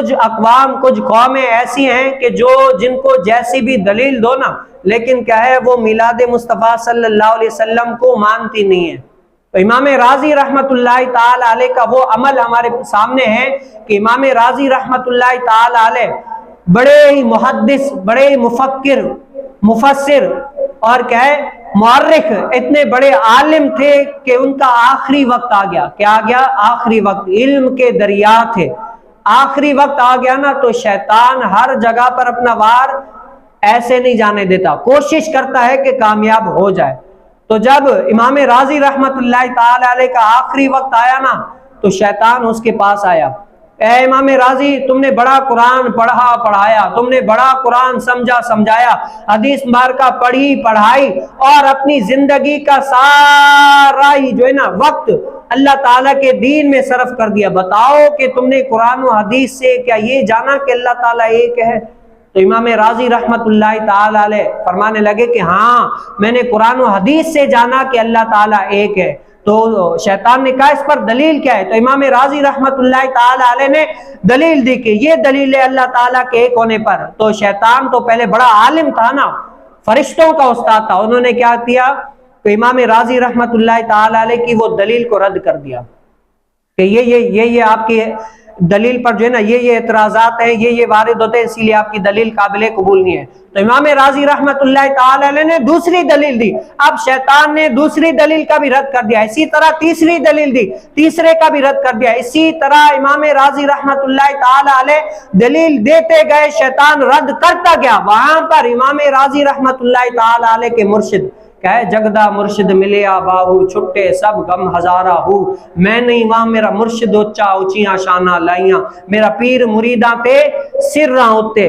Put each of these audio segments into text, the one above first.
کچھ اقوام کچھ قومیں ایسی ہیں کہ جن کو جیسی بھی دلیل دو نا، لیکن کیا ہے وہ میلاد مصطفیٰ صلی اللہ علیہ وسلم کو مانتی نہیں ہے۔ تو امام رازی رحمت اللہ تعالی علیہ کا وہ عمل ہمارے سامنے ہے کہ امام رازی رحمت اللہ تعالی علیہ بڑے ہی محدث، بڑے ہی مفکر، مفسر اور کیا ہے مورخ، اتنے بڑے عالم تھے کہ ان کا آخری وقت آ گیا۔ کیا آ گیا؟ آخری وقت، علم کے دریا تھے، آخری وقت آ گیا نا تو شیطان ہر جگہ پر اپنا وار ایسے نہیں جانے دیتا، کوشش کرتا ہے کہ کامیاب ہو جائے۔ تو جب امام رازی رحمت اللہ تعالی علیہ کا آخری وقت آیا نا تو شیطان اس کے پاس آیا، اے امام رازی تم نے بڑا قرآن پڑھایا، تم نے بڑا قرآن سمجھایا، حدیث مبارکہ پڑھی پڑھائی اور اپنی زندگی کا سارا ہی جو ہے نا وقت اللہ تعالیٰ کے دین میں صرف کر دیا، بتاؤ کہ تم نے قرآن و حدیث سے کیا یہ جانا کہ اللہ تعالیٰ ایک ہے؟ تو امام رازی رحمت اللہ تعالی علیہ فرمانے لگے کہ ہاں میں نے قرآن و حدیث سے جانا کہ اللہ تعالیٰ ایک ہے۔ تو شیطان نے کہا اس پر دلیل کیا ہے؟ تو امام رازی رحمت اللہ تعالی علیہ نے دلیل دی کہ یہ دلیل ہے اللہ تعالیٰ کے ایک ہونے پر۔ تو شیطان تو پہلے بڑا عالم تھا نا، فرشتوں کا استاد تھا، انہوں نے کیا کیا کہ امام رازی رحمت اللہ تعالی علیہ کی وہ دلیل کو رد کر دیا کہ یہ آپ کی دلیل پر جو ہے نا یہ اعتراضات ہیں، یہ وارد ہوتے ہیں، اسی لیے آپ کی دلیل قابل قبول نہیں ہے۔ تو امام رازی رحمت اللہ تعالی علیہ نے دوسری دلیل دی، اب شیطان نے دوسری دلیل کا بھی رد کر دیا، اسی طرح تیسری دلیل دی، تیسرے کا بھی رد کر دیا، اسی طرح امام رازی رحمت اللہ تعالی علیہ دلیل دیتے گئے، شیطان رد کرتا گیا۔ وہاں پر امام رازی رحمت اللہ تعالی علیہ کے مرشد کہ جگدہ مرشد ملیا باہو، چھٹے سب غم ہزارہ ہو، میں نہیں وہاں میرا مرشد اچا اچیاں شانہ لائیاں، میرا پیر مریداں تے سر راں ہوتے۔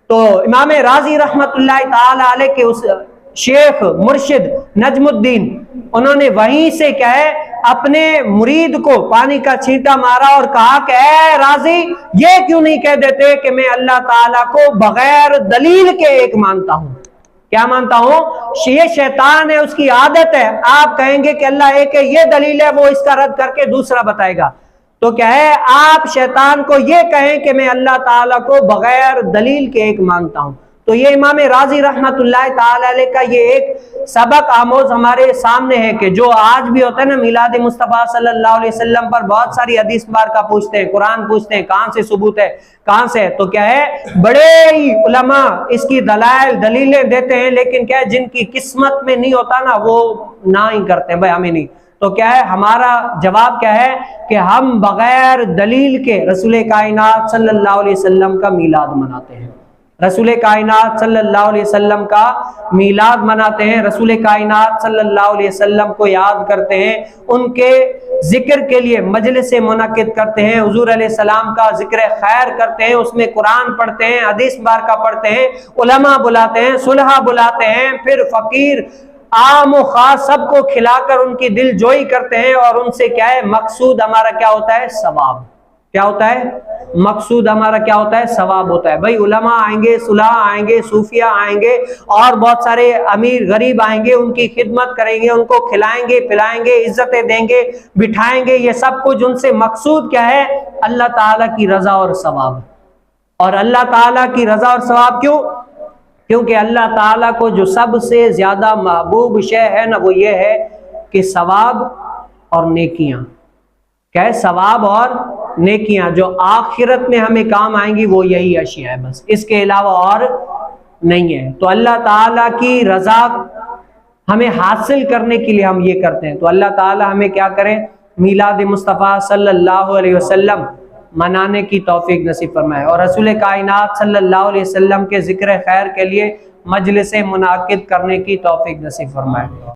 تو امام رازی رحمت اللہ تعالی علیہ کے اس شیخ مرشد نجم الدین، انہوں نے وہیں سے کیا ہے اپنے مرید کو پانی کا چھینٹا مارا اور کہا کہ اے رازی یہ کیوں نہیں کہہ دیتے کہ میں اللہ تعالیٰ کو بغیر دلیل کے ایک مانتا ہوں؟ کیا مانتا ہوں؟ یہ شیطان ہے، اس کی عادت ہے، آپ کہیں گے کہ اللہ ایک ہے، یہ دلیل ہے، وہ اس کا رد کر کے دوسرا بتائے گا۔ تو کیا ہے آپ شیطان کو یہ کہیں کہ میں اللہ تعالیٰ کو بغیر دلیل کے ایک مانتا ہوں۔ تو یہ امام رازی رحمت اللہ تعالی علیہ کا یہ ایک سبق آموز ہمارے سامنے ہے کہ جو آج بھی ہوتا ہے نا میلاد مصطفیٰ صلی اللہ علیہ وسلم پر بہت ساری حدیث مبارکہ پوچھتے ہیں، قرآن پوچھتے ہیں، کہاں سے ثبوت ہے، کہاں سے؟ تو کیا ہے بڑے ہی علماء اس کی دلیلیں دیتے ہیں، لیکن کیا ہے جن کی قسمت میں نہیں ہوتا نا وہ نہ ہی کرتے ہیں، بھائی ہمیں نہیں۔ تو کیا ہے ہمارا جواب کیا ہے کہ ہم بغیر دلیل کے رسول کائنات صلی اللہ علیہ وسلم کا میلاد مناتے ہیں، رسول کائنات صلی اللہ علیہ وسلم کا میلاد مناتے ہیں، رسول کائنات صلی اللہ علیہ وسلم کو یاد کرتے ہیں، ان کے ذکر کے لیے مجلس منعقد کرتے ہیں، حضور علیہ السلام کا ذکر خیر کرتے ہیں، اس میں قرآن پڑھتے ہیں، حدیث مبارکہ پڑھتے ہیں، علماء بلاتے ہیں، صلحاء بلاتے ہیں، پھر فقیر عام و خاص سب کو کھلا کر ان کی دل جوئی کرتے ہیں، اور ان سے کیا ہے مقصود ہمارا کیا ہوتا ہے؟ ثواب۔ کیا ہوتا ہے مقصود ہمارا؟ کیا ہوتا ہے؟ ثواب ہوتا ہے۔ بھائی علماء آئیں گے، صلحاء آئیں گے، صوفیاء آئیں گے، اور بہت سارے امیر غریب آئیں گے، ان کی خدمت کریں گے، ان کو کھلائیں گے پلائیں گے، عزتیں دیں گے، بٹھائیں گے، یہ سب کچھ ان سے مقصود کیا ہے؟ اللہ تعالیٰ کی رضا اور ثواب۔ اور اللہ تعالیٰ کی رضا اور ثواب کیوں؟ کیونکہ اللہ تعالیٰ کو جو سب سے زیادہ محبوب شے ہے نا وہ یہ ہے کہ ثواب اور نیکیاں، کیا ہے؟ ثواب اور نیکیاں جو آخرت میں ہمیں کام آئیں گی وہ یہی اشیاء ہے، بس اس کے علاوہ اور نہیں ہے۔ تو اللہ تعالیٰ کی رضا ہمیں حاصل کرنے کے لیے ہم یہ کرتے ہیں۔ تو اللہ تعالیٰ ہمیں کیا کریں؟ میلاد مصطفیٰ صلی اللہ علیہ وسلم منانے کی توفیق نصیب فرمائے، اور رسول کائنات صلی اللہ علیہ وسلم کے ذکر خیر کے لیے مجلس منعقد کرنے کی توفیق نصیب فرمائے۔